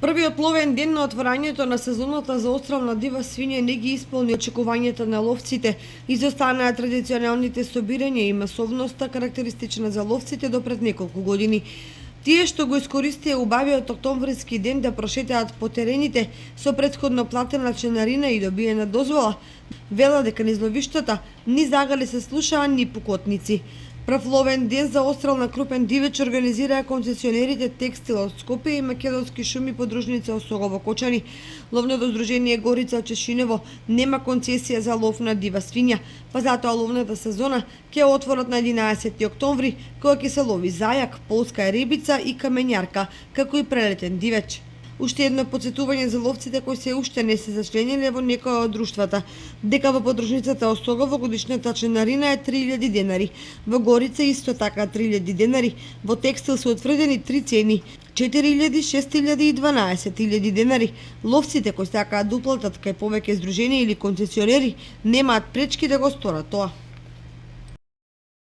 Првиот ловен ден на отворањето на сезоната за отстрел на дива свиња не ги исполни очекувањата на ловците. Изостанаа традиционалните собирања и масовноста карактеристична за ловците до пред неколку години. Тие што го искористија убавиот октомвриски ден да прошетаат по терените со претходно платена членарина и добиена дозвола, вела дека низ ловиштата ни загали се слушаа ни пукотници. Прв ловен ден за отстрел на крупен дивеч организираа концесионерите Текстил од Скопје и Македонски шуми подружница Осогово Кочани. Ловното здружение Горица Чешинево нема концесија за лов на дива свиња, па затоа ловната сезона ќе отворат на 11 октомври, кога ќе се лови зајак, полска рибица и камењарка, како и прелетен дивеч. Уште едно подсетување за ловците кои се уште не се зачлениле во некоја од друштвата, дека во подружницата Осогово годишната членарина е 3000 денари, во Горица исто така 3000 денари, во Текстил се утврдени три цени: 4000, 6000 и 12000 денари. Ловците кои сакаат да уплатат кај повеќе здруженија или концесионери немаат пречки да го сторат тоа.